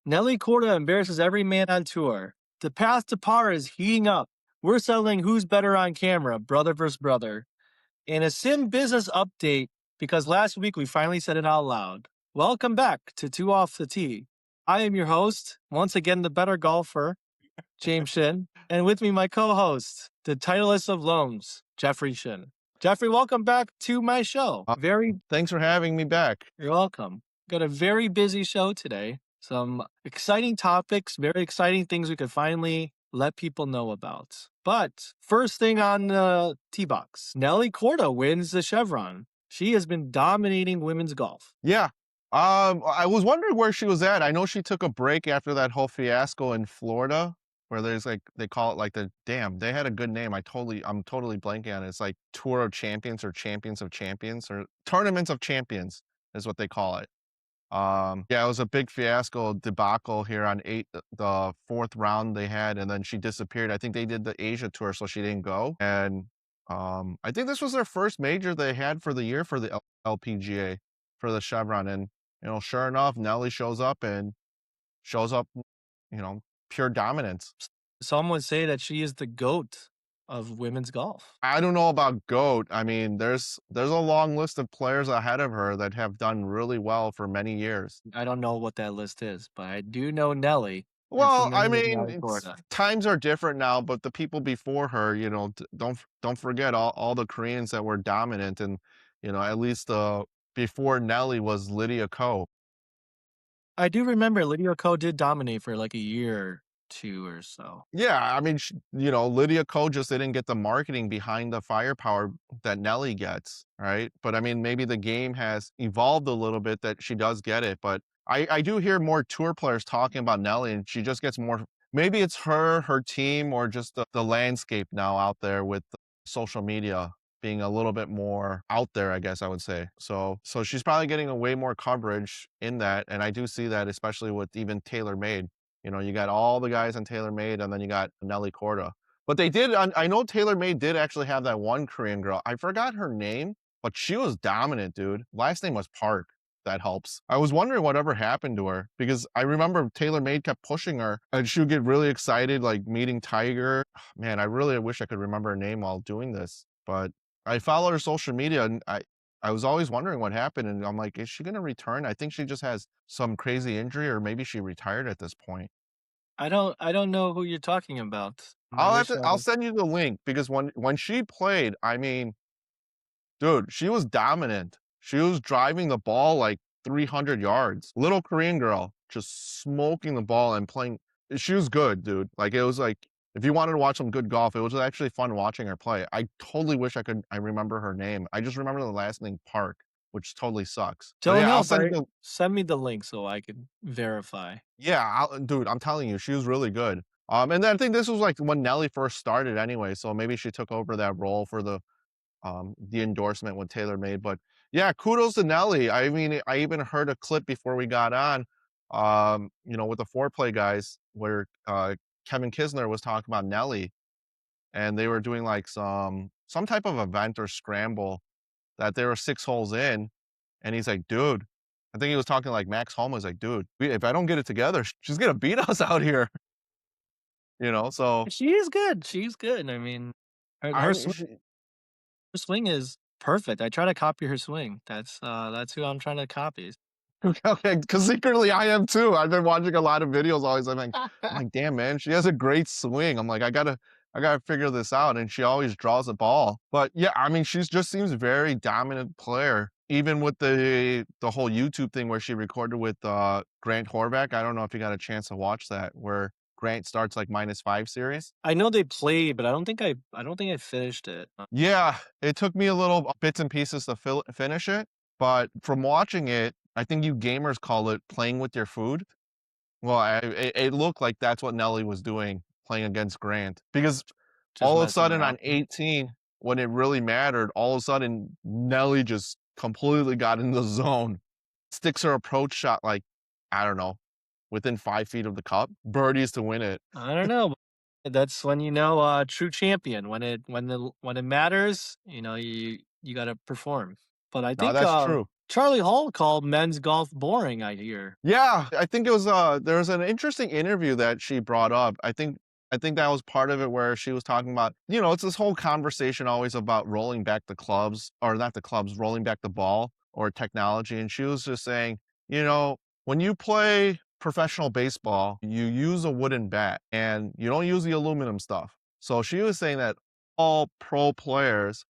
Nelly Korda embarrasses every man on tour. The path to par is heating up. We're settling who's better on camera, brother versus brother. And a sim business update because last week we finally said it out loud. Welcome back to Two Off the Tee. I am your host, once again the better golfer, James Shin, and with me my co-host, the titleist of loans, Jeffrey Shin. Jeffrey, welcome back to my show. Thanks for having me back. You're welcome. Got a very busy show today. Some exciting topics, very exciting things we could finally let people know about. But first thing on the tee box, Nelly Korda wins the Chevron. She has been dominating women's golf. Yeah. I was wondering where she was at. I know she took a break after that whole fiasco in Florida, where there's like they call it like they had a good name. I'm totally blanking on it. It's like Tour of Champions or Champions of Champions or Tournaments of Champions is what they call it. Yeah, it was a big fiasco debacle here on the fourth round they had, and then she disappeared. I think they did the Asia tour, so she didn't go. And I think this was their first major they had for the year for the LPGA for the Chevron. And sure enough, Nelly shows up, pure dominance. Some would say that she is the GOAT of women's golf. I don't know about GOAT. I mean, there's a long list of players ahead of her that have done really well for many years. I don't know what that list is, but I do know Nelly. Well, I mean, times are different now, but the people before her, don't forget all the Koreans that were dominant, and at least before Nelly was Lydia Ko. I do remember Lydia Ko did dominate for like a year or two or so. Yeah, I mean, Lydia Ko just didn't get the marketing behind the firepower that Nelly gets, right? But I mean, maybe the game has evolved a little bit that she does get it, but I do hear more tour players talking about Nelly, and she just gets more. Maybe it's her team, or just the landscape now out there with social media being a little bit more out there, I guess I would say. So she's probably getting a way more coverage in that, and I do see that, especially with even TaylorMade. You got all the guys on TaylorMade, and then you got Nelly Korda. But they did. I know TaylorMade did actually have that one Korean girl. I forgot her name, but she was dominant, dude. Last name was Park. That helps. I was wondering whatever happened to her, because I remember TaylorMade kept pushing her, and she would get really excited, like meeting Tiger. Man, I really wish I could remember her name while doing this. But I follow her social media, and I was always wondering what happened, and I'm like, is she going to return? I think she just has some crazy injury, or maybe she retired at this point. I don't know who you're talking about. I'll send you the link, because when she played, I mean, dude, she was dominant. She was driving the ball like 300 yards. Little Korean girl just smoking the ball and playing. She was good, dude. Like, it was like, if you wanted to watch some good golf, it was actually fun watching her play. I totally wish I remember her name. I just remember the last name Park, which totally sucks. So yeah, send me the link so I can verify. Yeah, dude, I'm telling you, she was really good. And then I think this was like when Nelly first started anyway, so maybe she took over that role for the endorsement with TaylorMade. But yeah, kudos to Nelly. I mean, I even heard a clip before we got on, with the foreplay guys, where Kevin Kisner was talking about Nelly, and they were doing like some type of event or scramble that they were 6 holes in, and he's like, dude, I think he was talking like Max Homa was like, dude, if I don't get it together, she's gonna beat us out here. So she is good. She's good. I mean, her swing is perfect. I try to copy her swing. That's who I'm trying to copy. Okay, because secretly I am too. I've been watching a lot of videos always. I'm like, damn, man, she has a great swing. I'm like, I gotta figure this out. And she always draws the ball. But yeah, I mean, she just seems very dominant player. Even with the whole YouTube thing where she recorded with Grant Horvath. I don't know if you got a chance to watch that, where Grant starts like -5 series. I know they played, but I don't think I finished it. Yeah, it took me a little bits and pieces to finish it. But from watching it, I think you gamers call it playing with your food. Well, it looked like that's what Nelly was doing, playing against Grant. Because all of a sudden on 18, when it really mattered, all of a sudden Nelly just completely got in the zone. Sticks her approach shot like, I don't know, within 5 feet of the cup. Birdies to win it. I don't know. That's when true champion. When it matters, you got to perform. But I think that's true. Charlie Hall called men's golf boring, I hear. Yeah, I think it was, there was an interesting interview that she brought up. I think that was part of it where she was talking about, it's this whole conversation always about rolling back the clubs, or not the clubs, rolling back the ball or technology. And she was just saying, when you play professional baseball, you use a wooden bat and you don't use the aluminum stuff. So she was saying that all pro players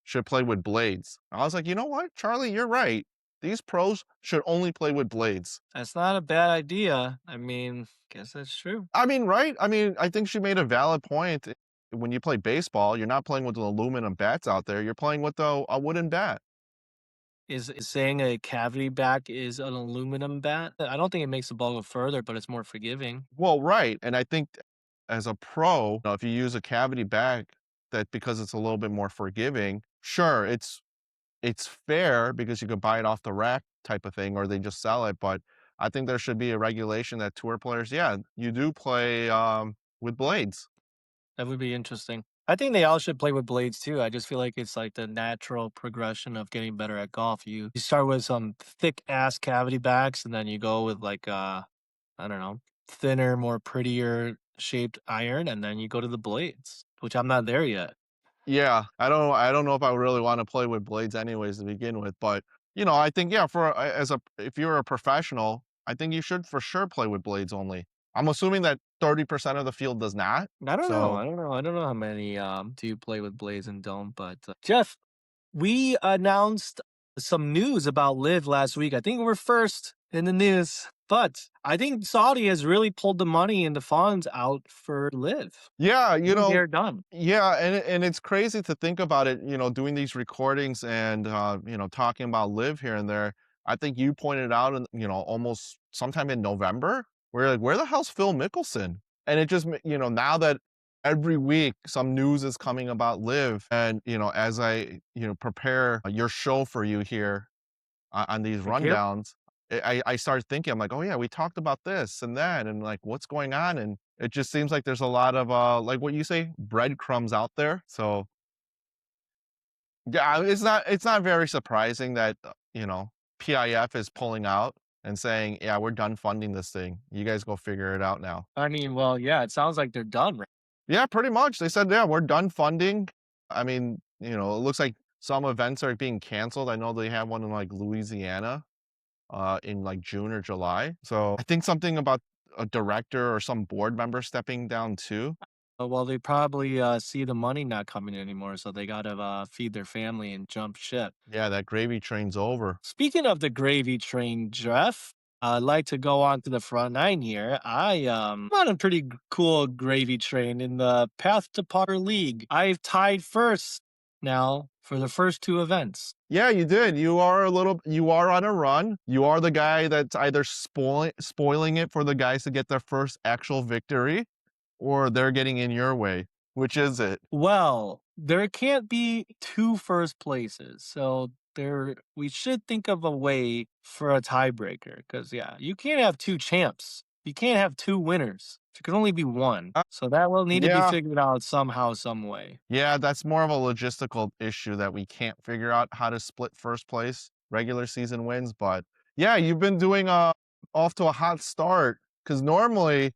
should play with blades. I was like, you know what, Charlie, you're right. These pros should only play with blades. That's not a bad idea. I mean, guess that's true. I mean, right? I mean, I think she made a valid point. When you play baseball, you're not playing with the aluminum bats out there. You're playing with a wooden bat. Is saying a cavity back is an aluminum bat? I don't think it makes the ball go further, but it's more forgiving. Well, right. And I think as a pro, if you use a cavity bag, that because it's a little bit more forgiving, sure, it's fair because you could buy it off the rack type of thing, or they just sell it. But I think there should be a regulation that tour players, yeah, you do play with blades. That would be interesting. I think they all should play with blades too. I just feel like it's like the natural progression of getting better at golf. You start with some thick ass cavity backs and then you go with like I don't know, thinner, more prettier shaped iron, and then you go to the blades, which I'm not there yet. Yeah, I don't know if I really wanna play with blades anyways to begin with, but, I think, yeah, if you're a professional, I think you should for sure play with blades only. I'm assuming that 30% of the field does not, I don't know. so I don't know how many do play with blades and don't. But Jeff, we announced some news about Live last week. I think we're first in the news, but I think Saudi has really pulled the money and the funds out for Live. yeah, I think they're done. yeah, and it's crazy to think about it, doing these recordings and, talking about Live here and there. I think you pointed out in, almost sometime in November, we're like, "Where the hell's Phil Mickelson?" And it just now that every week some news is coming about Live, and, as I, prepare your show for you here on these Thank you. rundowns, I started thinking, I'm like, "Oh, yeah, we talked about this and that, and, like, what's going on?" And it just seems like there's a lot of, like what you say, breadcrumbs out there. So, yeah, it's not very surprising that, PIF is pulling out and saying, "Yeah, we're done funding this thing. You guys go figure it out now." I mean, well, yeah, it sounds like they're done. Right? Yeah, pretty much. They said, "Yeah, we're done funding." I mean, it looks like some events are being canceled. I know they have one in, like, Louisiana, in like June or July. So I think something about a director or some board member stepping down too. Well, they probably see the money not coming anymore, so they got to feed their family and jump ship. Yeah, that gravy train's over. Speaking of the gravy train, Jeff, I'd like to go on to the front nine here. I'm on a pretty cool gravy train in the Path to Potter League. I've tied first now for the first two events. Yeah, you did. You are on a run. You are the guy that's either spoiling it for the guys to get their first actual victory, or they're getting in your way. Which is it? Well, there can't be two first places, so we should think of a way for a tiebreaker. Because yeah, you can't have two champs. You can't have two winners. There can only be one. Uh, So that will need to be yeah, figured out somehow, some way. yeah, that's more of a logistical issue that we can't figure out how to split first place regular season wins. But yeah, you've been doing off to a hot start because normally,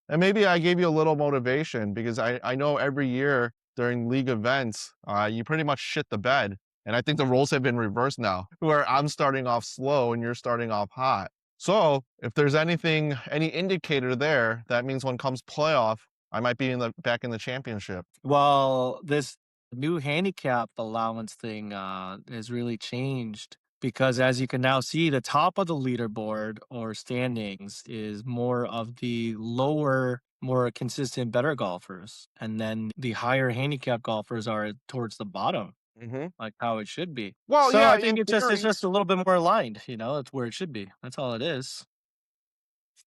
and maybe I gave you a little motivation because I know every year during league events, you pretty much shit the bed. And I think the roles have been reversed now, where I'm starting off slow and you're starting off hot. So if there's any indicator there, that means when comes playoff, I might be back in the championship. Well, this new handicap allowance thing has really changed because, as you can now see, the top of the leaderboard or standings is more of the lower, more consistent, better golfers. And then the higher handicap golfers are towards the bottom, Hmm. like how it should be. Well, So yeah, I think in it's theory. just a little bit more aligned, it's where it should be. That's all it is.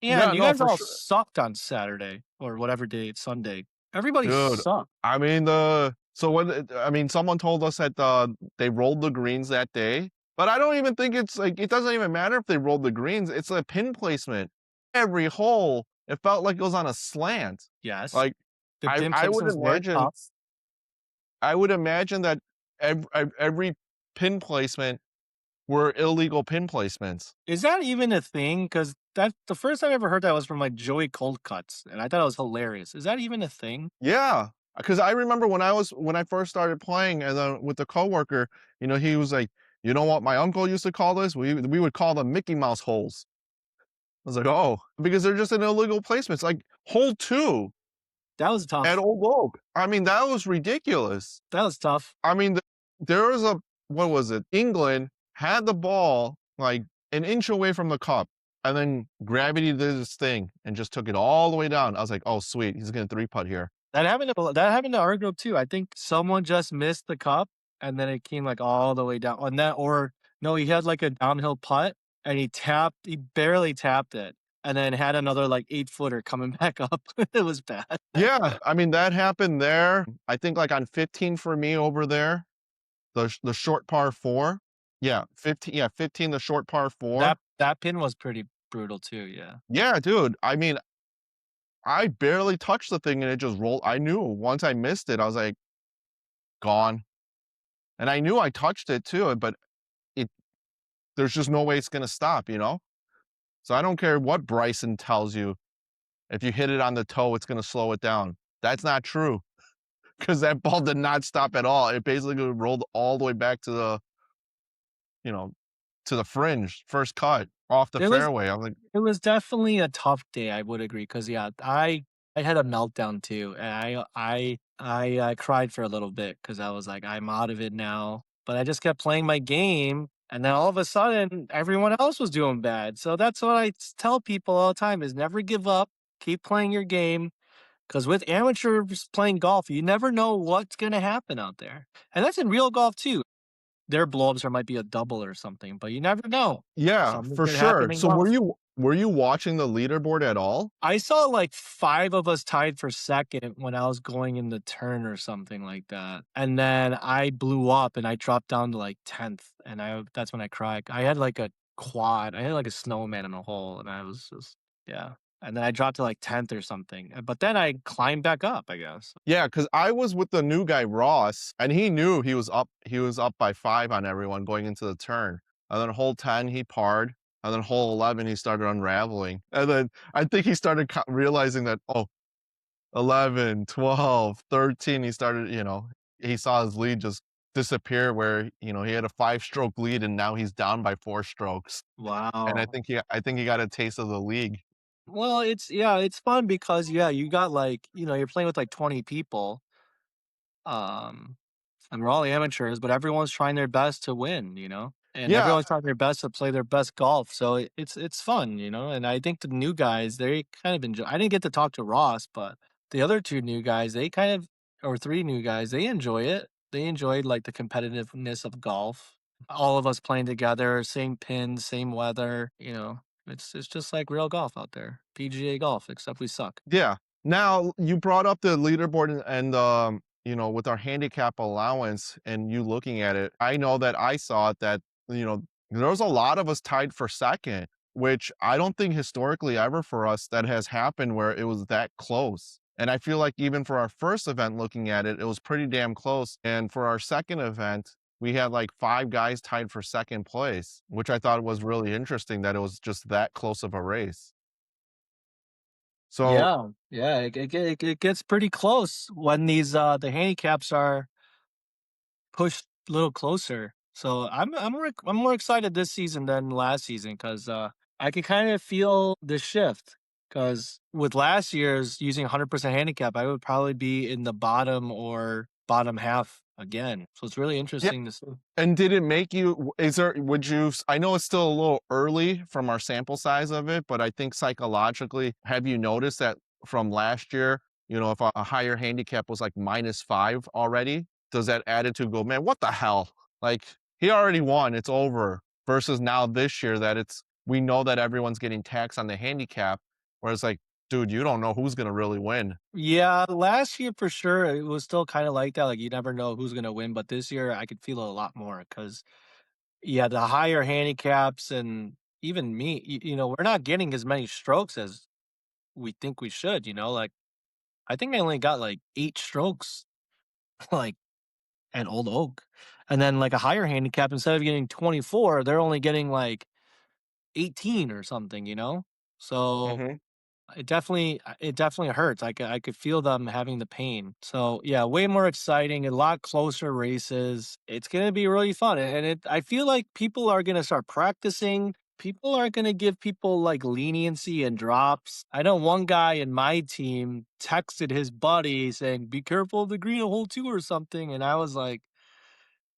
And Yeah, you no, guys for all sure. sucked on Saturday or whatever day it's Sunday. Everybody Dude, sucked. I mean, someone told us that, they rolled the greens that day, but I don't even think it's like, it doesn't even matter if they rolled the greens, it's a pin placement. Every hole, it felt like it was on a slant. Yes. Like, The I pin I would placements were imagine tough. I would imagine that every pin placement were illegal pin placements. Is that even a thing? Because that the first time I ever heard that was from, like, Joey Cold Cuts, and I thought it was hilarious. Is that even a thing? Yeah, because I remember when I first started playing and then with the coworker, he was like, "You know what my uncle used to call this? We would call them Mickey Mouse holes." I was like, "Oh," because they're just an illegal placements, like hole 2 That was at tough. Old Oak. I mean, that was ridiculous. That was tough. I mean, there was a what was it? England had the ball like an inch away from the cup, and then gravity did this thing and just took it all the way down. I was like, "Oh, sweet, he's gonna three putt here." That happened to our group too. I think someone just missed the cup, and then it came, like, all the way down on that or no, he had, like, a downhill putt, and he barely tapped it, and then had another, like, 8-footer coming back up. It was bad. Yeah, I mean, that happened there. I think, like, on 15 for me over there, the short par 4. Yeah, 15, the short par 4. That pin was pretty brutal too, yeah. Yeah, dude, I mean, I barely touched the thing and it just rolled. I knew once I missed it, I was like, "Gone." And I knew I touched it too, but it there's just no way it's gonna stop, you know? So I don't care what Bryson tells you. If you hit it on the toe, it's gonna slow it down. That's not true, because that ball did not stop at all. It basically rolled all the way back to you know, the fringe, first cut off the It was fairway. I'm like, it was definitely a tough day, I would agree, 'cause, yeah, I had a meltdown too, and I cried for a little bit because I was like, "I'm out of it now," but I just kept playing my game, and then all of a sudden, everyone else was doing bad, so that's what tell people all the time is never give up, keep playing your game, because with amateurs playing golf, you never know what's gonna happen out there, and that's in real golf too. Their blowups there might be a double or something, but you never know. yeah, Something for could happen sure. in So golf. were you watching the leaderboard at all? I saw like 5 of us tied for 2nd when I was going in the turn or something like that, and then I blew up and I dropped down to, like, 10th, and that's when I cried. I had, like, a quad. I had, like, a snowman in a hole, and I was just yeah, and then I dropped to, like, 10th or something, but then I climbed back up, I guess. Yeah, because I was with the new guy, Ross, and he knew he was up by 5 on everyone going into the turn. And then hole 10, he parred, and then hole 11, he started unraveling. And then I think he started realizing that, oh, 11, 12, 13, he started, he saw his lead just disappear where, he had a 5-stroke lead and now he's down by 4 strokes. And Wow. I think he got a taste of the league. Well, it's fun because, yeah, you got, like you're playing with, like, 20 people, um and we're all amateurs, but everyone's trying their best to win, and Yeah, everyone's trying their best to play their best golf. So it's fun, and I think the new guys they kind of enjoy. I didn't get to talk to Ross, but the other two new guys, they kind of or three new guys, they enjoy it. They enjoyed like the competitiveness of golf. All of us playing together, same pins, same weather. It's just like real golf out there, PGA golf, except we suck. yeah. Now, you brought up the leaderboard with our handicap allowance and you looking at it, I know that I saw it that, there was a lot of us tied for 2nd, which I don't think historically ever for us that has happened where it was that close. And I feel like even for our first event looking at it, it was pretty damn close. And for our second event, we had like 5 guys tied for 2nd place, which I thought was really interesting that it was just that close of a race. So, Yeah, yeah, it gets pretty close when the handicaps are pushed a little closer. So I'm more excited this season than last season because I can kind of feel the shift. Because with last year's using 100% handicap, I would probably be in the bottom or bottom half again. So it's really yeah. interesting to see. And did it make you is there would you I know it's still a little early from our sample size of it, but I think psychologically, have you noticed that from last year, if a higher handicap was like -5 already, does that attitude go, "Man, what the hell? Like, he already won, it's over." Versus now this year that we know that everyone's getting taxed on the handicap, where it's like, "Dude, you don't know who's gonna really win." Yeah, last year for sure, it was still kind of like that. Like you never know who's gonna win, but this year I could feel it a lot more because yeah, the higher handicaps and even me, we're not getting as many strokes as we think we should, like I think I only got like 8 strokes like at Old Oak. And then like a higher handicap, instead of getting 24, they're only getting like 18 or something, you know? So Mhm. it definitely hurts. I could feel them having the pain. So yeah, way more exciting, a lot closer races. It's gonna be really fun, and I feel like people are gonna start practicing. People are gonna give people like leniency and drops. I know one guy in my team texted his buddy saying, "Be careful of the green at hole two or something," and I was like,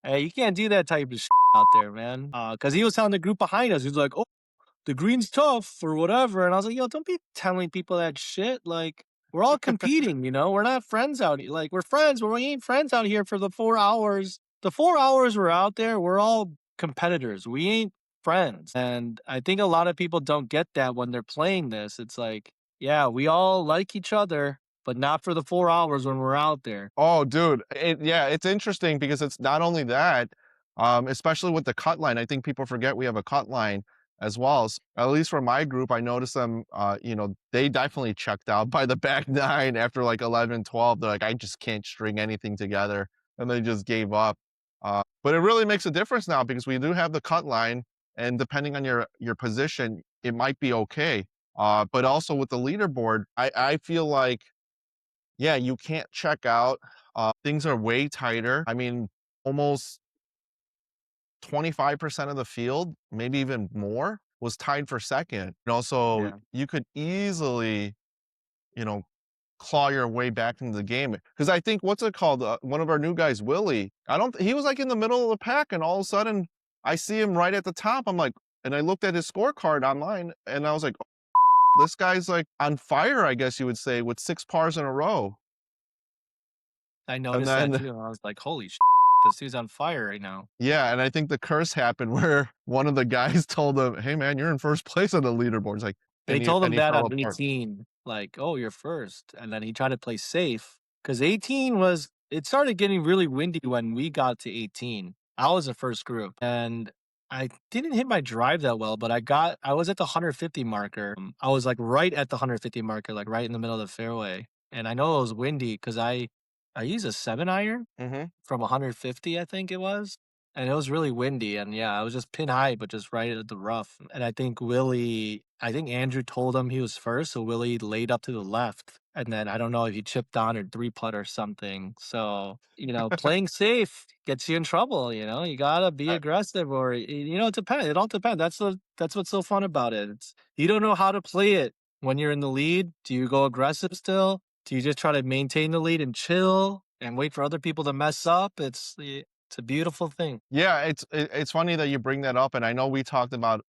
"Hey, you can't do that type of out there, man." Because he was telling the group behind us, he's like, "Oh, the green's tough or whatever." And I was like, yo, don't be telling people that shit. Like, we're all competing, you know? We're not friends out here. Like, we're friends, but we ain't friends out here for the 4 hours. The 4 hours we're out there, we're all competitors. We ain't friends. And I think a lot of people don't get that when they're playing this. It's like, yeah, we all like each other, but not for the 4 hours when we're out there. Oh, dude, yeah, it's interesting because it's not only that, especially with the cut line. I think people forget we have a cut line as well. At least for my group, I noticed them, they definitely checked out by the back nine after like 11, 12. They're like, I just can't string anything together. And they just gave up. But it really makes a difference now because we do have the cut line. And depending on your position, it might be okay. But also with the leaderboard, I feel like yeah, you can't check out. Things are way tighter. I mean, almost 25% of the field, maybe even more, was tied for second. And also, Yeah. you could easily, you know, claw your way back into the game. Because I think what's it called? One of our new guys, Willie. I don't. He was like in the middle of the pack, and all of a sudden, I see him right at the top. I'm like, and I looked at his scorecard online, and I was like, this guy's like on fire. I guess you would say with 6 pars in a row. I And noticed that then too. And I was like, holy this dude's on fire right now. yeah, and I think the curse happened where one of the guys told him, "Hey, man, you're in first place on the leaderboard." It's like, They told and him he that fell on apart. 18, like, "Oh, you're first," and then he tried to play safe because 18 was it started getting really windy when we got to 18. I was the first group, and I didn't hit my drive that well, but I was at the 150 marker. I was, like, right at the 150 marker, like, right in the middle of the fairway, and I know it was windy because I used a 7 iron Mhm. from 150, I think it was. And it was really windy, and yeah, I was just pin high, but just right at the rough. And I think Andrew told him he was first, so Willie laid up to the left. And then I don't know if he chipped on or three putt or something. So, playing safe gets you in trouble, you gotta be I aggressive or it depends. It all depends. That's what's so fun about it. You don't know how to play it when you're in the lead. Do you go aggressive still? Do you just try to maintain the lead and chill and wait for other people to mess up? It's a beautiful thing. yeah, it's funny that you bring that up, and I know we talked about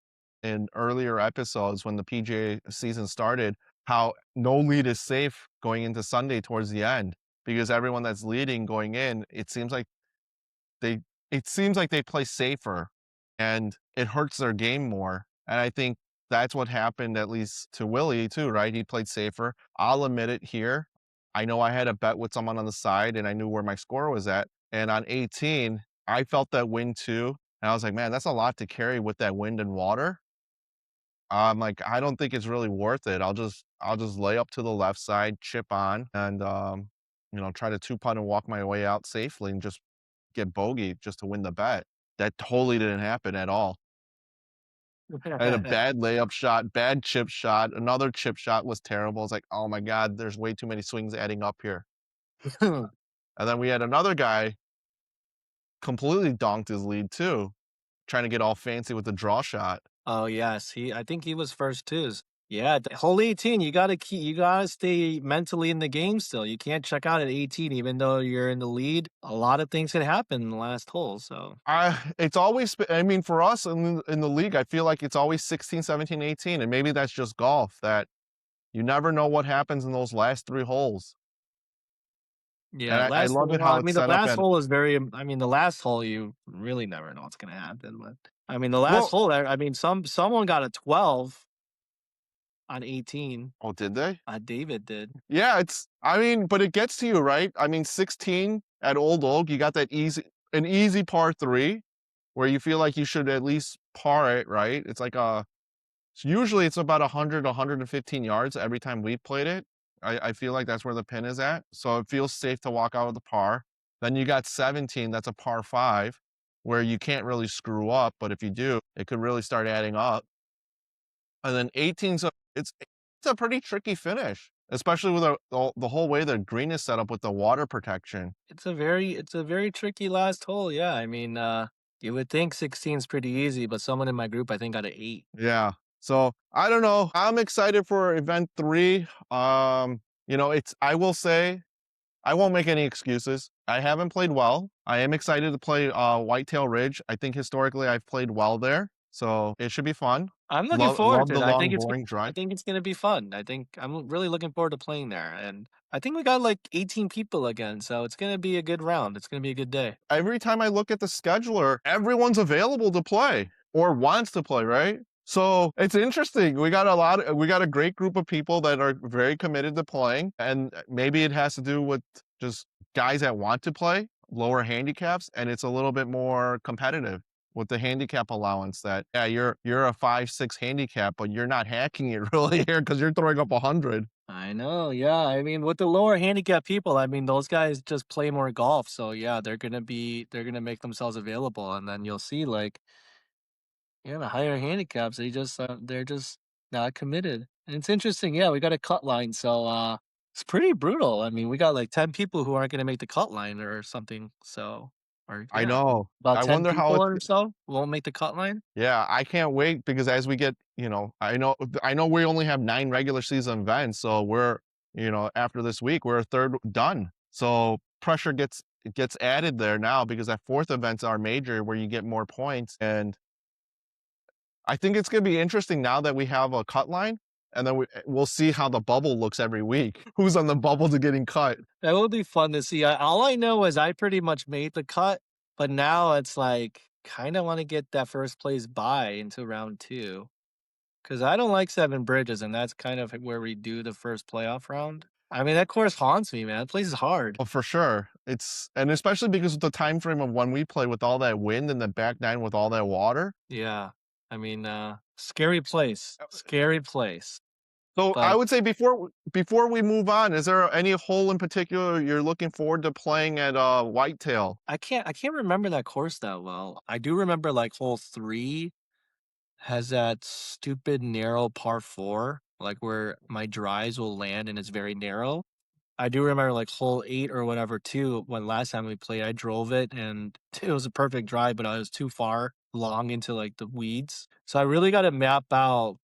in earlier episodes when the PGA season started, how no lead is safe going into Sunday towards the end because everyone that's leading going in, they it seems like they play safer and it hurts their game more. And I think that's what happened at least to Willie too, right? He played safer. I'll admit it here. I know I had a bet with someone on the side and I knew where my score was at. And on 18, I felt that wind too. And I was like, man, that's a lot to carry with that wind and water. I'm like, I don't think it's really worth it. I'll just lay up to the left side, chip on, and try to two putt and walk my way out safely and just get bogeyed just to win the bet. That totally didn't happen at all. I had a bad layup shot, bad chip shot, another chip shot was terrible. It's like, "Oh my god, there's way too many swings adding up here." And then we had another guy completely donked his lead too, trying to get all fancy with the draw shot. Oh, yes, I think he was first too. Yeah, the whole 18, you gotta stay mentally in the game still. You can't check out at 18 even though you're in the lead. A lot of things can happen in the last hole, so It's always I mean, for us in the league, I feel like it's always 16, 17, 18, and maybe that's just golf that you never know what happens in those last 3 holes. And yeah, I last love hole it well, how I it's mean, the set up last at hole is the last hole, you really never know what's gonna happen, but, I mean, the last well hole, I mean, someone got a 12 on 18. oh, did they? David did. Yeah, I mean, but it gets to you, right? I mean, 16 at Old Oak, you got that an easy par 3 where you feel like you should at least par it, right? It's like usually it's about 100, 115 yards every time we've played it. I feel like that's where the pin is at. So it feels safe to walk out with the par. Then you got 17, that's a par 5. where you can't really screw up, but if you do, it could really start adding up. And then 18's it's a pretty tricky finish, especially with the whole way the green is set up with the water protection. It's a very tricky last hole. Yeah, I mean, you would think 16 is pretty easy, but someone in my group I think got an 8. Yeah. So I don't know. I'm excited for event 3. It's I will say I won't make any excuses. I haven't played well. I am excited to play Whitetail Ridge. I think historically I've played well there. So it should be fun. I'm looking forward Love to the it. long boring I drive. think it's gonna be fun. I think I'm really looking forward to playing there, and I think we got like 18 people again, so it's gonna be a good round. It's gonna be a good day. Every time I look at the scheduler, everyone's available to play or wants to play, right? So it's interesting. We got a great group of people that are very committed to playing. And maybe it has to do with just guys that want to play, lower handicaps, and it's a little bit more competitive with the handicap allowance that, yeah, you're a 5-6 handicap, but you're not hacking it really here because you're throwing up 100. I know, yeah. I mean, with the lower handicap people, I mean, those guys just play more golf, so yeah, they're gonna make themselves available, and then you'll see like, yeah, the higher handicaps, they're just not committed. And it's interesting, yeah, we got a cut line, so it's pretty brutal. I mean, we got like 10 people who aren't gonna make the cut line or something. So, or I yeah, know. about I 10 wonder how people it's or so won't make the cut line. Yeah, I can't wait because as we get, I know we only have 9 regular season events, so after this week, we're a third done. So pressure gets added there now because that fourth event's our major where you get more points. And I think it's gonna be interesting now that we have a cut line, and then we'll see how the bubble looks every week. Who's on the bubble to getting cut? That will be fun to see. All I know is I pretty much made the cut, but now it's like kind of want to get that first place bye into round two because I don't like Seven Bridges, and that's kind of where we do the first playoff round. I mean, that course haunts me, man. That place is hard. Oh, for sure. And especially because of the time frame of when we play with all that wind and the back nine with all that water. Yeah. I mean, scary place. Scary place. So I But would say before we move on, is there any hole in particular you're looking forward to playing at Whitetail? I can't remember that course that well. I do remember like hole 3 has that stupid narrow par 4, like where my drives will land and it's very narrow. I do remember like hole 8 or whatever too, when last time we played, I drove it and it was a perfect drive, but I was too far long into like the weeds. So I really got to map out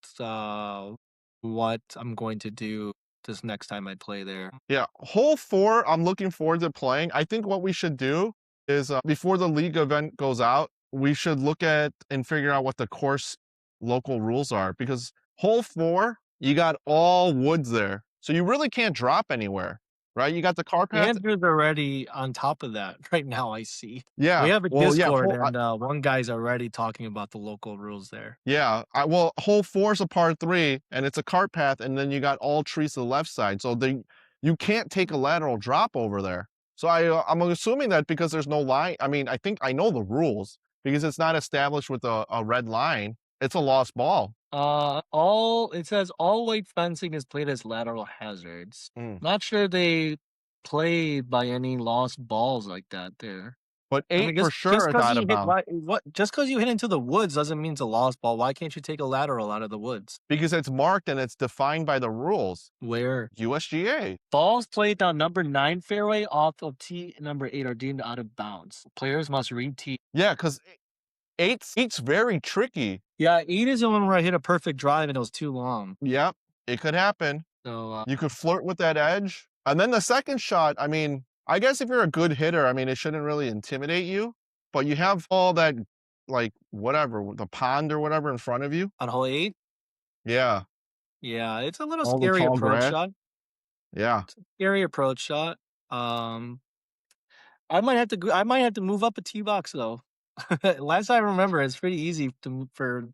what I'm going to do this next time I play there. Yeah, hole 4, I'm looking forward to playing. I think what we should do is before the league event goes out, we should look at and figure out what the course local rules are because hole 4, you got all woods there. So you really can't drop anywhere, right? You got the car path. Andrew's already on top of that right now, I see. We Yeah. have a Well, yeah, Discord and one guy's already talking about the local rules there. yeah, hole 4 is a par 3, and it's a cart path, and then you got all trees to the left side, so you can't take a lateral drop over there. So I'm assuming that because there's no line. I mean, I think I know the rules because it's not established with a red line. It's a lost ball. All it says all white fencing is played as lateral hazards. Mm. Not sure they play by any lost balls like that there. But I 8 mean, for just sure is because out you of hit bounds just because you hit into the woods doesn't mean it's a lost ball. Why can't you take a lateral out of the woods? because it's marked and it's defined by the rules. Where USGA. balls played down number 9 fairway off of tee number 8 are deemed out of bounds. Players must read tee. Yeah, because eight's very tricky. Yeah, 8 is the one where I hit a perfect drive and it was too long. Yep, it could happen. So You could flirt with that edge. And then the second shot, I mean, I guess if you're a good hitter, I mean, it shouldn't really intimidate you, but you have all that, like, whatever, the pond or whatever in front of you. on hole 8, Yeah. yeah, it's a little All the scary tall approach grass. shot. Yeah. Scary approach shot. Um, I might have to move up a tee box though. Last I remember, it's pretty easy for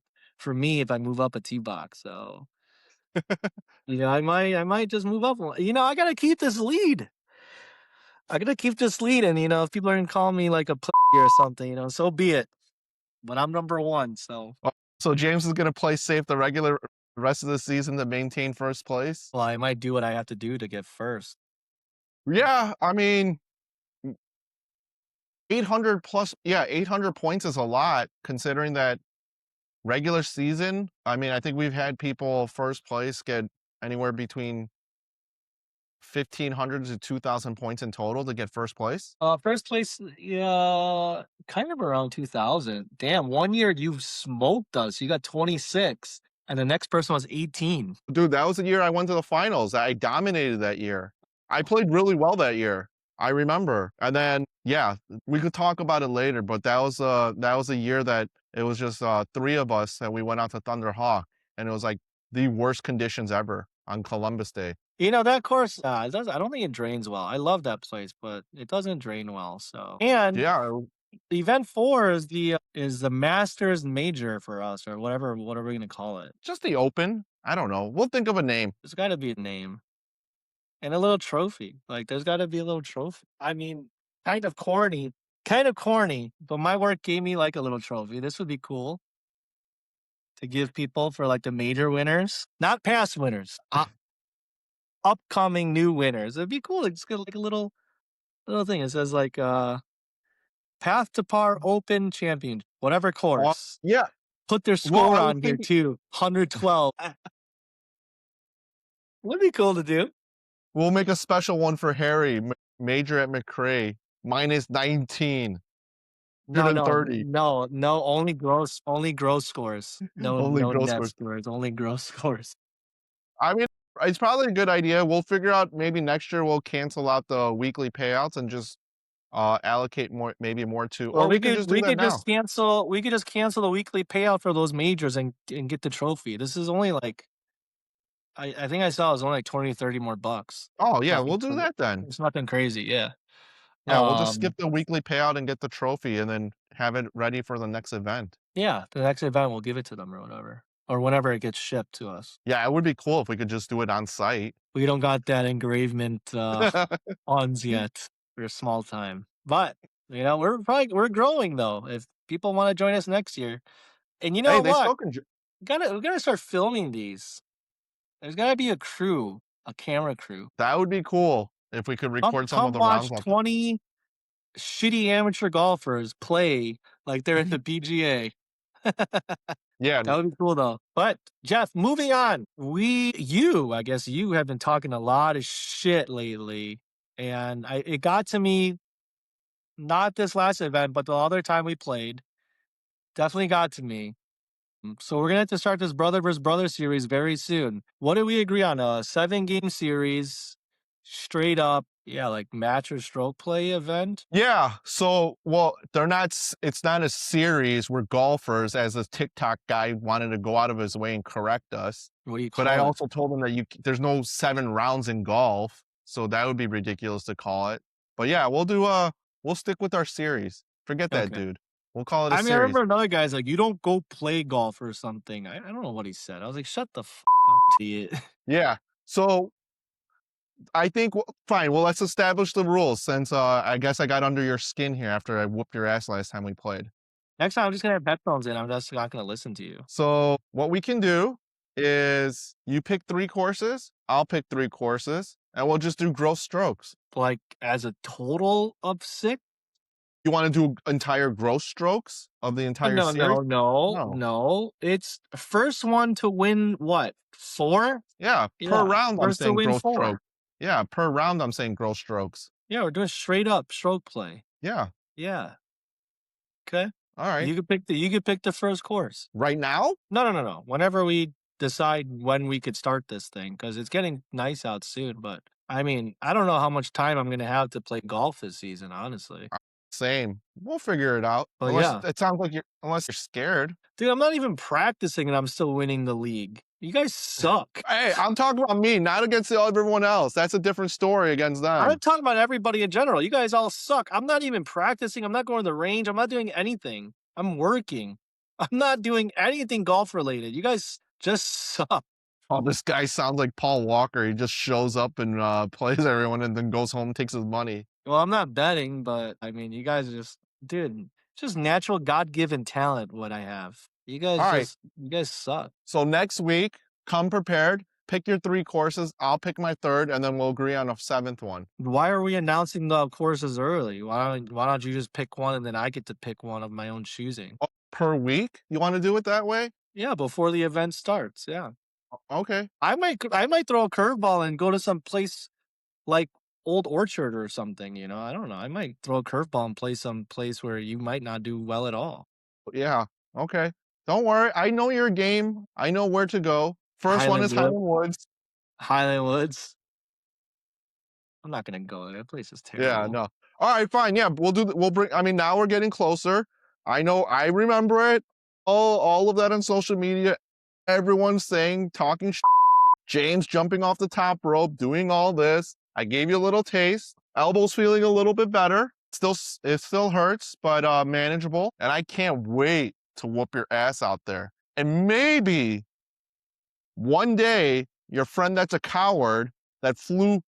me if I move up a tee box. So I might just move up one. I gotta keep this lead. I gotta keep this lead, and if people are gonna call me like a pussy or something, so be it. But I'm number one, so Oh, so James is going to play safe the regular rest of the season to maintain first place. well, I might do what I have to do to get first. Yeah. I mean, 800 plus, yeah, 800 points is a lot considering that regular season. I mean, I think we've had people first place get anywhere between 1,500 to 2,000 points in total to get first place. First place, yeah, kind of around 2000. Damn, one year you smoked us. You got 26, and the next person was 18. Dude, that was the year I went to the finals. I dominated that year. I played really well that year. I remember. And then, yeah, we could talk about it later, but that was a year that it was just three of us and we went out to Thunder Hawk, and it was like the worst conditions ever on Columbus Day. You know, that course, it does, I don't think it drains well. I love that place, but it doesn't drain well. So, and Yeah, event 4 is the Masters Major for us, or whatever. What are we gonna call it? just the open. I don't know. We'll think of a name. There's got to be a name and a little trophy. Like, there's got to be a little trophy. I mean, kind of corny, but my work gave me like a little trophy. This would be cool to give people for like the major winners, not past winners, upcoming new winners. It'd be cool. It's got like a little thing. It says like Path to Par Open Champion, whatever course. Yeah. Put their Well, score I was on here thinking too. 112. Would be cool to do. we'll make a special one for Harry, major at McRae, minus 19, No, no, 130, no, no. Only gross scores. No, only no gross net scores. scores. Only gross scores. I mean, it's probably a good idea. We'll figure out maybe next year we'll cancel out the weekly payouts and just allocate more, maybe more to, Or or we could just do that now. we could just cancel the weekly payout for those majors and get the trophy. This is only like I think I saw it was only like 20, 30 more bucks. Oh yeah, Nothing we'll do cra- that then. It's nothing crazy. Yeah. Yeah, we'll just skip Um. the weekly payout and get the trophy and then have it ready for the next event. Yeah. The next event we'll give it to them or whatever, or whenever it gets shipped to us. Yeah, it would be cool if we could just do it on site. We don't got that engravement ons yet. We're small time, but we're growing though. If people want to join us next year, and you know Hey, they what, still can. we gotta start filming these. There's gotta be a crew, a camera crew. That would be cool if we could record some of Come the watch rounds out there. 20 shitty amateur golfers play like they're in the PGA. Yeah, That would be cool though. But Jeff, moving on. I guess you have been talking a lot of shit lately, and it got to me. Not this last event, but the other time we played, definitely got to me. So we're gonna have to start this brother versus brother series very soon. What did we agree on? A 7-game series, straight up, yeah, like match or stroke play event. yeah. So, well, they're not. It's not a series. We're golfers. As a TikTok guy wanted to go out of his way and correct us, What do you but I call it? also told him that there's no 7 rounds in golf, so that would be ridiculous to call it. But yeah, we'll stick with our series. Forget that, Okay. dude. We'll call it a I mean, I series. remember another guy's like, "You don't go play golf or something." I don't know what he said. I was like, "Shut the up, idiot." Yeah. So I think fine. Well, let's establish the rules since I guess I got under your skin here after I whooped your ass last time we played. Next time, I'm just gonna have headphones in. I'm just not gonna listen to you. So what we can do is you pick 3 courses, I'll pick 3 courses, and we'll just do gross strokes. Like as a total of 6. You want to do entire gross strokes of the entire No, series? No. no. It's first one to win what? 4? Yeah, per Yeah, round I'm first to saying win gross 4. strokes. Yeah, per round I'm saying gross strokes. Yeah, we're doing straight up stroke play. Yeah. Yeah. Okay. All right. You could pick the first course. Right now? No. Whenever we decide when we could start this thing, because it's getting nice out soon. But I mean, I don't know how much time I'm gonna have to play golf this season, honestly. Same. We'll figure it out. But Unless yeah, it sounds like unless you're scared. dude, I'm not even practicing and I'm still winning the league. You guys suck. Hey, I'm talking about me, not against everyone else. That's a different story against them. I'm talking about everybody in general. You guys all suck. I'm not even practicing. I'm not going to the range. I'm not doing anything. I'm working. I'm not doing anything golf related. You guys just suck. Oh, this guy sounds like Paul Walker. He just shows up and plays everyone and then goes home, takes his money. Well, I'm not betting, but I mean, you guys dude, just natural God given talent. What I have. You All right. guys suck. So next week, come prepared. Pick your 3 courses, I'll pick my 3rd, and then we'll agree on a 7th one. Why are we announcing the courses early? Why don't you just pick one and then I get to pick one of my own choosing? Oh, per week? You wanna do it that way? Yeah, before the event starts. Yeah. Okay. I might throw a curveball and go to some place like Old Orchard or something, I don't know. I might throw a curveball and play some place where you might not do well at all. Yeah, okay. Don't worry, I know your game, I know where to go. First one Highland is Wood Highland Woods. Highland Woods. I'm not gonna go there. That place is Yeah, terrible. no. Alright, fine, yeah, we'll bring I mean, now we're getting closer. I know, I remember it. All of that on social media, everyone's saying, talking James jumping off the top rope, doing all this. I gave you a little taste. Elbow's feeling a little bit better. It still hurts, but manageable. And I can't wait to whoop your ass out there. And maybe one day your friend that's a coward that flew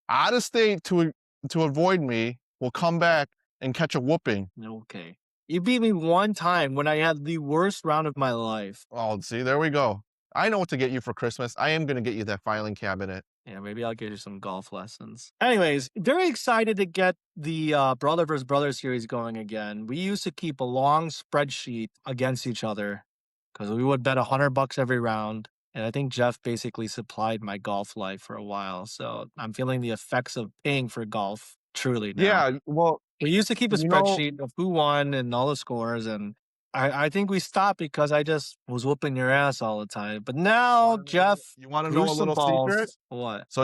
out of state to avoid me will come back and catch a whooping. Okay. You beat me one time when I had the worst round of my life. Oh, see, there we go. I know what to get you for Christmas. I am going to get you that filing cabinet. Yeah, maybe I'll get you some golf lessons. Anyways, very excited to get the Brother vs. Brother series going again. We used to keep a long spreadsheet against each other because we would bet $100 every round. And I think Jeff basically supplied my golf life for a while. So I'm feeling the effects of paying for golf truly now. Yeah, well, We used to keep a you know, spreadsheet of who won and all the scores, and I think we stopped because I just was whooping your ass all the time. But now, Jeff you want to know grew a some little secret? balls. What? So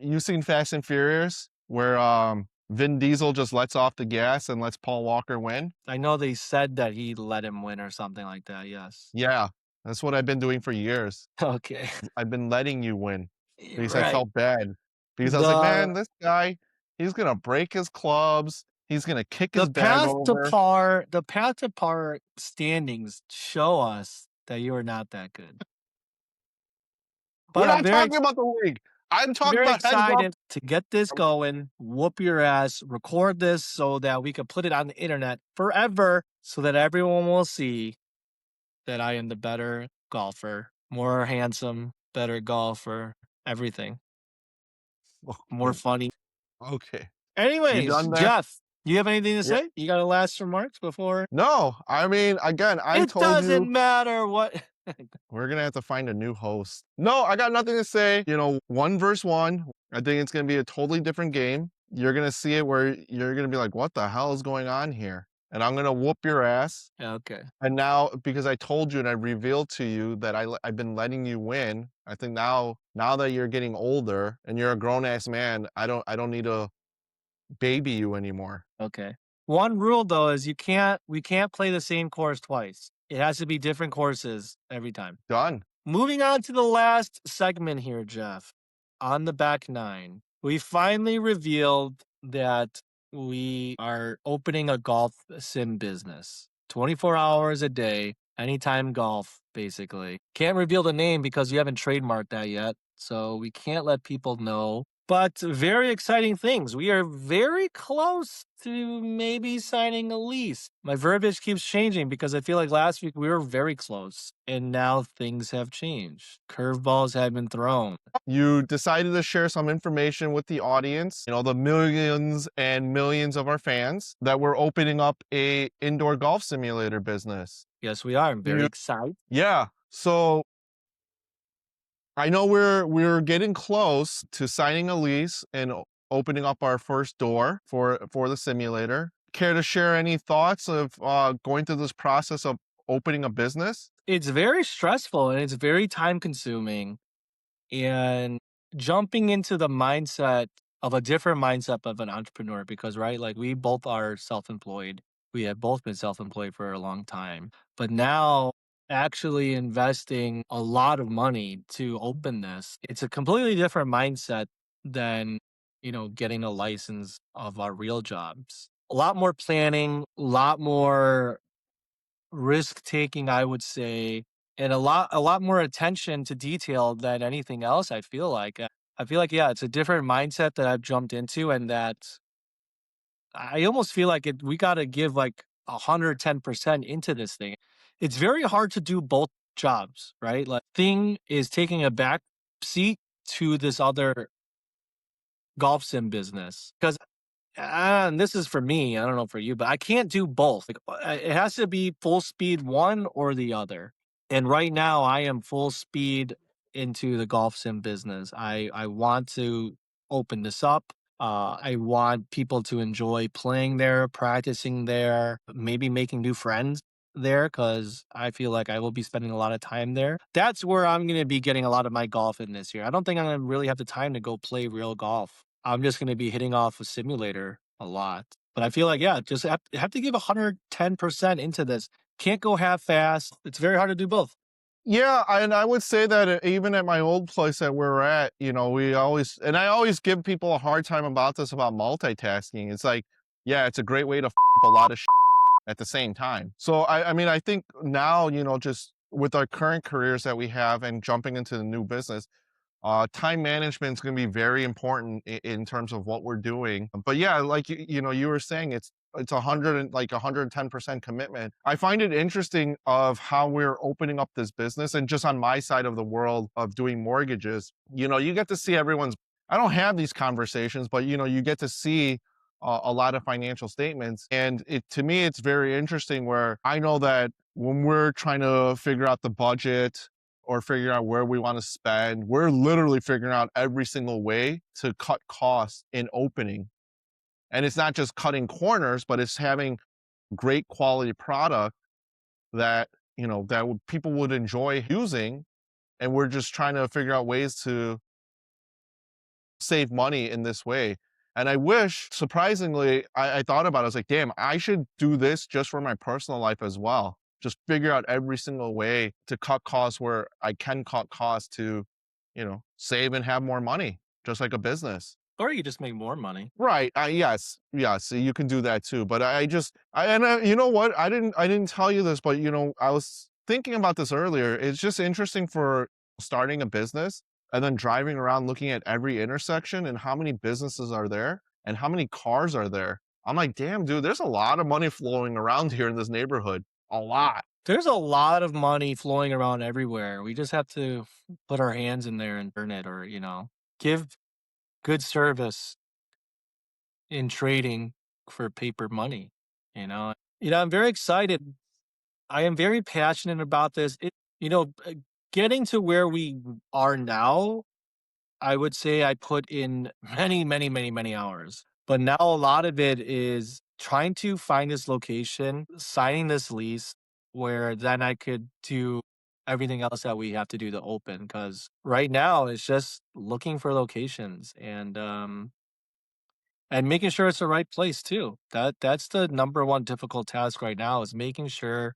you seen Fast and Furious where Vin Diesel just lets off the gas and lets Paul Walker win? I know they said that he let him win or something like that. Yes. Yeah, that's what I've been doing for years. Okay. I've been letting you win because I Right. felt bad. Because I was like, The man, this guy, he's gonna break his clubs, he's gonna kick the his bag path to over. par the path to par standings show us that you are not that good. We're But I'm not very talking about the league. I'm talking very about heads up. excited to get this going, whoop your ass, record this so that we can put it on the internet forever so that everyone will see that I am the better golfer, more handsome, better golfer, everything, more Okay. funny. Okay. You Anyways, done there? Jeff, you have anything to Yeah. say? You got a last remarks before? No, I mean, again, I It told you doesn't matter what. we're gonna have to find a new host. No, I got nothing to say. One versus one. I think it's gonna be a totally different game. You're gonna see it where you're gonna be like, what the hell is going on here? And I'm gonna whoop your ass. Okay. And now, because I told you and I revealed to you that I've been letting you win, I think now that you're getting older and you're a grown ass man, I don't need to baby you anymore. Okay. One rule though is we can't play the same course twice. It has to be different courses every time. Done. Moving on to the last segment here, Jeff. On the back nine, we finally revealed that we are opening a golf sim business. 24 hours a day, anytime golf, basically. Can't reveal the name because you haven't trademarked that yet. So we can't let people know. But very exciting things. We are very close to maybe signing a lease. My verbiage keeps changing because I feel like last week we were very close and now things have changed. Curveballs have been thrown. You decided to share some information with the audience, the millions and millions of our fans, that we're opening up a indoor golf simulator business. Yes, we are. I'm very You, excited. yeah. So I know we're getting close to signing a lease and opening up our first door for the simulator. Care to share any thoughts of going through this process of opening a business? It's very stressful and it's very time consuming. And jumping into the mindset of a different mindset of an entrepreneur because, right, like we both are self employed. We have both been self employed for a long time. But now, actually investing a lot of money to open this, it's a completely different mindset than, getting a license of our real jobs. A lot more planning, a lot more risk taking, I would say, and a lot more attention to detail than anything else, I feel like. I feel like, yeah, it's a different mindset that I've jumped into and that I almost feel like we got to give like 110% into this thing. It's very hard to do both jobs, right? Like thing is taking a back seat to this other golf sim business because and this is for me, I don't know for you, but I can't do both. Like, it has to be full speed one or the other. And right now, I am full speed into the golf sim business. I want to open this up. I want people to enjoy playing there, practicing there, maybe making new friends there because I feel like I will be spending a lot of time there. That's where I'm going to be getting a lot of my golf in this year. I don't think I'm going to really have the time to go play real golf. I'm just going to be hitting off a simulator a lot. But I feel like, yeah, just have to give 110% into this. Can't go half fast. It's very hard to do both. Yeah, and I would say that even at my old place that we're at, we always and I always give people a hard time about this about multitasking. It's like, yeah, it's a great way to up a lot of at the same time. So I mean, I think now, just with our current careers that we have and jumping into the new business, time management is going to be very important in terms of what we're doing. But yeah, like you were saying, it's 110% commitment. I find it interesting of how we're opening up this business, and just on my side of the world of doing mortgages. You get to see everyone's. I don't have these conversations, but you get to see a lot of financial statements, and to me, it's very interesting. Where I know that when we're trying to figure out the budget or figuring out where we want to spend. We're literally figuring out every single way to cut costs in opening. And it's not just cutting corners, but it's having great quality product that, people would enjoy using. And we're just trying to figure out ways to save money in this way. And I wish, surprisingly, I thought about it. I was like, damn, I should do this just for my personal life as well. Just figure out every single way to cut costs where I can cut costs to, save and have more money, just like a business. Or you just make more money. Right. Yes. Yes. You can do that too. But you know what? I didn't tell you this, but I was thinking about this earlier. It's just interesting for starting a business and then driving around looking at every intersection and how many businesses are there and how many cars are there. I'm like, damn, dude, there's a lot of money flowing around here in this neighborhood. A lot. There's a lot of money flowing around everywhere. We just have to put our hands in there and earn it or, give good service in trading for paper money, you know? I'm very excited. I am very passionate about this. Getting to where we are now, I would say I put in many, many, many, many hours. But now a lot of it is trying to find this location, signing this lease, where then I could do everything else that we have to do to open. Because right now it's just looking for locations and making sure it's the right place too. That's the number one difficult task right now is making sure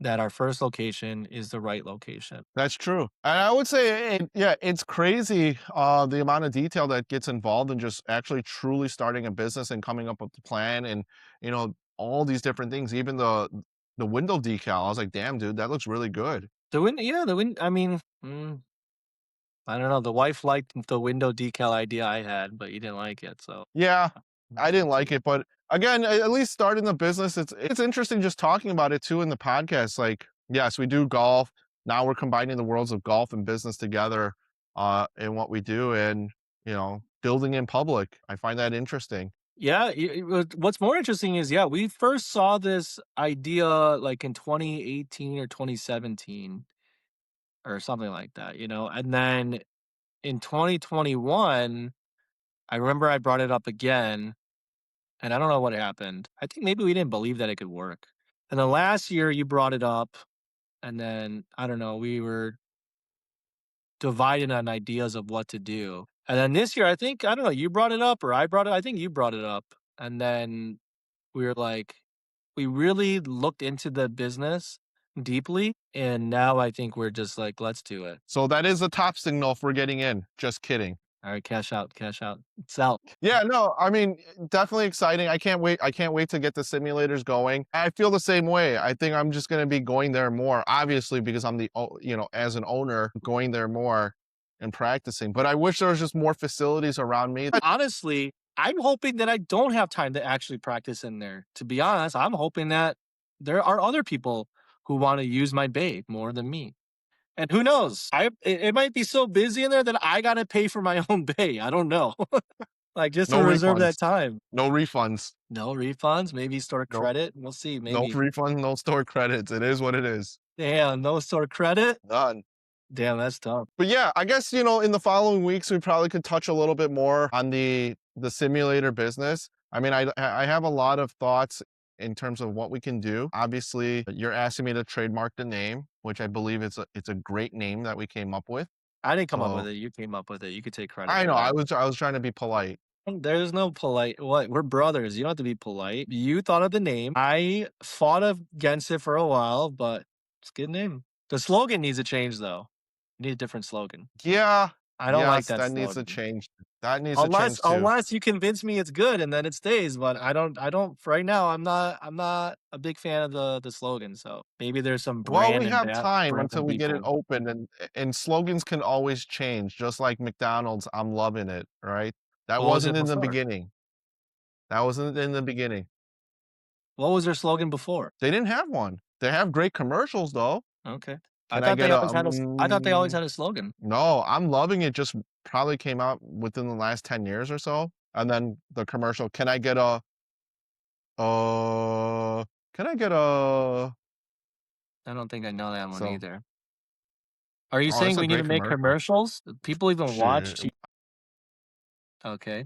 that our first location is the right location. That's true. And I would say, yeah, it's crazy the amount of detail that gets involved in just actually truly starting a business and coming up with the plan and, all these different things, even the window decal. I was like, damn, dude, that looks really good. I mean, I don't know. The wife liked the window decal idea I had, but you didn't like it, so Yeah, I we'll didn't like see. it, but again, at least starting the business, it's interesting just talking about it too in the podcast. Like, yes, we do golf. Now we're combining the worlds of golf and business together in what we do, and building in public. I find that interesting. Yeah, what's more interesting is, yeah, we first saw this idea like in 2018 or 2017 or something like that, and then in 2021, I remember I brought it up again, and I don't know what happened. I think maybe we didn't believe that it could work. And then last year you brought it up, and then I don't know, we were divided on ideas of what to do. And then this year, I don't know, you brought it up or I brought it. I think you brought it up. And then we were like, we really looked into the business deeply. And now I think we're just like, let's do it. So that is a top signal for getting in. Just kidding. All right, cash out, cash out. It's out. Yeah, no, I mean, definitely exciting. I can't wait. I can't wait to get the simulators going. I feel the same way. I think I'm just going to be going there more, obviously, because I'm as an owner, going there more and practicing. But I wish there was just more facilities around me. Honestly, I'm hoping that I don't have time to actually practice in there. To be honest, I'm hoping that there are other people who want to use my bait more than me. And who knows? It might be so busy in there that I gotta pay for my own bay. I don't know. Like, just to No reserve refunds. that time. No refunds. No refunds, maybe store No credit. We'll see, no maybe. refund, no store credits. It is what it is. Damn, no store credit? None. Damn, that's tough. But yeah, I guess, in the following weeks, we probably could touch a little bit more on the simulator business. I mean, I have a lot of thoughts in terms of what we can do. Obviously, you're asking me to trademark the name, which I believe it's a great name that we came up with. I didn't come up with So it, you came up with it, you could take credit I for know that. I was trying to be polite. There's no polite what? We're brothers, you don't have to be polite. You thought of the name. I fought against it for a while, but it's a good name. The slogan needs to change, though. You need a different slogan. Yeah, I don't like yes, that that needs to slogan. change. That needs to Unless change too. unless you convince me it's good and then it stays, but I don't right now, I'm not a big fan of the slogan, so maybe there's some Well, brand we and have that time until broken we get it people. open, and slogans can always change, just like McDonald's, "I'm loving it," right? That What was it wasn't in the before? beginning. That wasn't in the beginning. What was their slogan before? They didn't have one. They have great commercials, though. Okay. I Can I thought they get a, always had a s I thought they always had a slogan. no, I'm loving it just probably came out within the last 10 years or so, and then the commercial, "Can I get a, uh, can I get a," I don't think I know that one so either. Are you oh, saying it's a we need to great make commercial. commercials? People even watch Shit. T Okay.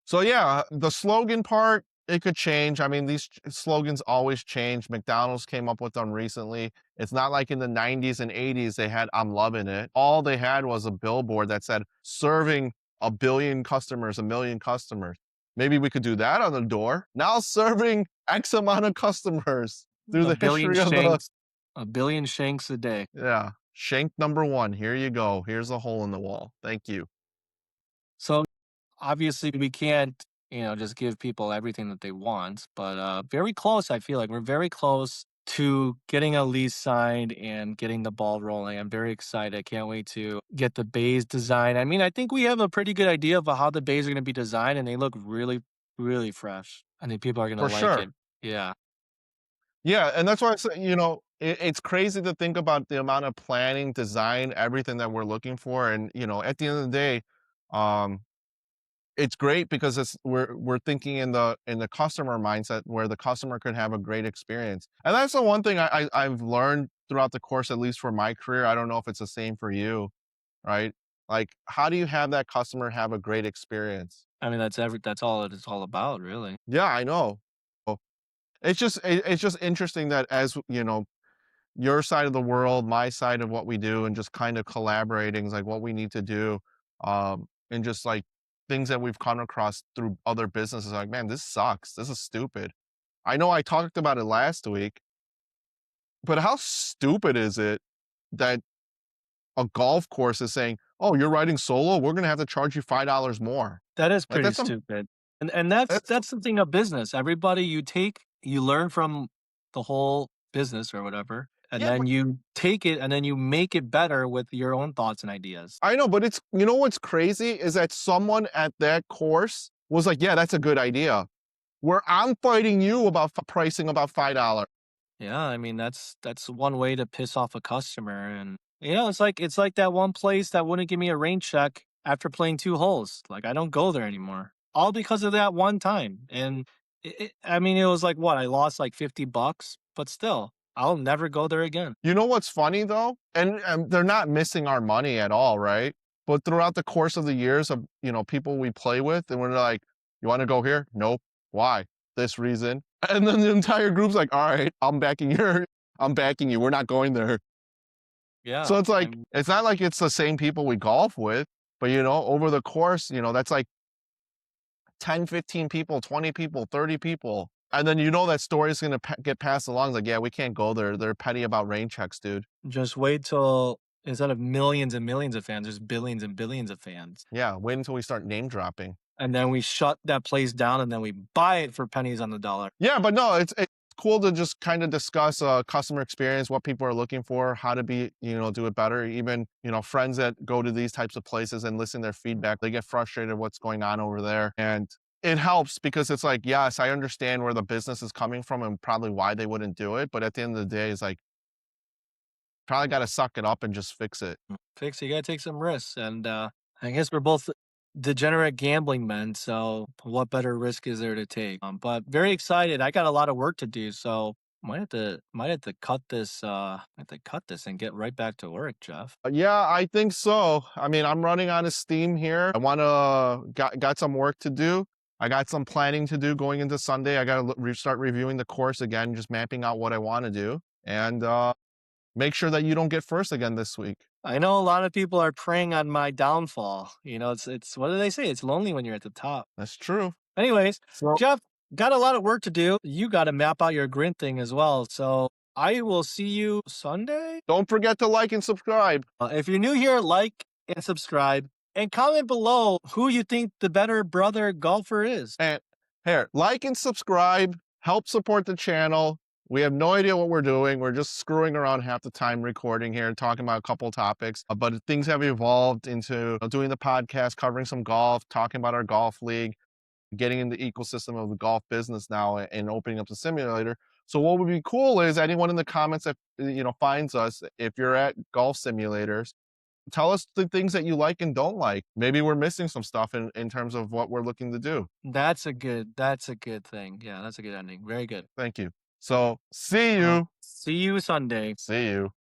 So yeah, the slogan part, it could change. I mean, these slogans always change. McDonald's came up with them recently. It's not like in the 90s and 80s they had "I'm loving it." All they had was a billboard that said serving a billion customers, a million customers. Maybe we could do that on the door. Now serving X amount of customers through A the billion history of the shanks a billion shanks a day. yeah, shank number 1. Here you go. Here's a hole in the wall. Thank you. So, obviously, we can't, just give people everything that they want, but, very close, I feel like we're very close to getting a lease signed and getting the ball rolling. I'm very excited. I can't wait to get the bays designed. I mean, I think we have a pretty good idea of how the bays are gonna be designed, and they look really, really fresh. I think people are gonna For like it. sure. Yeah. Yeah, and that's why I say, it's crazy to think about the amount of planning, design, everything that we're looking for, and at the end of the day, um, it's great because we're thinking in the customer mindset where the customer could have a great experience, and that's the one thing I've learned throughout the course, at least for my career. I don't know if it's the same for you, right? Like, how do you have that customer have a great experience? I mean, that's all it's all about, really. Yeah, I know. Oh, it's just interesting that as your side of the world, my side of what we do, and just kind of collaborating is like what we need to do. And just like things that we've come across through other businesses, like, man, this sucks. This is stupid. I know I talked about it last week, but how stupid is it that a golf course is saying, "Oh, you're riding solo? We're gonna have to charge you $5 more." That is Like pretty stupid. And that's that's that's the thing of business. Everybody you learn from the whole business or whatever, and yeah, then but you take it and then you make it better with your own thoughts and ideas. I know, but it's what's crazy is that someone at that course was like, "Yeah, that's a good idea." Where I'm fighting you about pricing about $5. Yeah, I mean that's one way to piss off a customer and it's like that one place that wouldn't give me a rain check after playing 2 holes. Like I don't go there anymore. All because of that one time. And I mean it was like what? I lost like $50, but still, I'll never go there again. You know what's funny though? And they're not missing our money at all, right? But throughout the course of the years of, people we play with, and we're like, "You wanna go here?" "Nope." "Why?" "This reason." And then the entire group's like, "All right, I'm backing you. We're not going there." So Yeah, it's like, I'm it's not like it's the same people we golf with, but, over the course, that's like 10, 15 people, 20 people, 30 people. And then that story is gonna get passed along. Like, yeah, we can't go there. They're petty about rain checks, dude. just wait till instead of millions and millions of fans, there's billions and billions of fans. Yeah, wait until we start name dropping. And then we shut that place down and then we buy it for pennies on the dollar. Yeah, but no, it's cool to just kind of discuss customer experience, what people are looking for, how to be, do it better. Even, friends that go to these types of places and listen to their feedback, they get frustrated what's going on over there. And it helps because it's like, yes, I understand where the business is coming from and probably why they wouldn't do it. But at the end of the day, it's like, Probably got to suck it up and just fix it. Fix, you gotta take some risks, and I guess we're both degenerate gambling men, so what better risk is there to take? But very excited. I got a lot of work to do, so might have to cut this. Have to cut this and get right back to work, Jeff. Yeah, I think so. I mean, I'm running out of steam here. I want to got some work to do. I got some planning to do going into Sunday. I got to start reviewing the course again, just mapping out what I want to do, and make sure that you don't get first again this week. I know a lot of people are preying on my downfall. It's what do they say? It's lonely when you're at the top. That's true. Anyways, So Jeff, got a lot of work to do. You got to map out your grin thing as well. So I will see you Sunday. don't forget to like and subscribe. If you're new here, like and subscribe and comment below who you think the better brother golfer is. And here, like and subscribe. Help support the channel. We have no idea what we're doing. We're just screwing around half the time recording here and talking about a couple topics. But things have evolved into doing the podcast, covering some golf, talking about our golf league, getting in the ecosystem of the golf business now and opening up the simulator. So what would be cool is anyone in the comments that finds us, if you're at golf simulators, tell us the things that you like and don't like. Maybe we're missing some stuff in terms of what we're looking to do. That's a good thing. Yeah, that's a good ending. Very good. Thank you. So see you. See you Sunday. See you.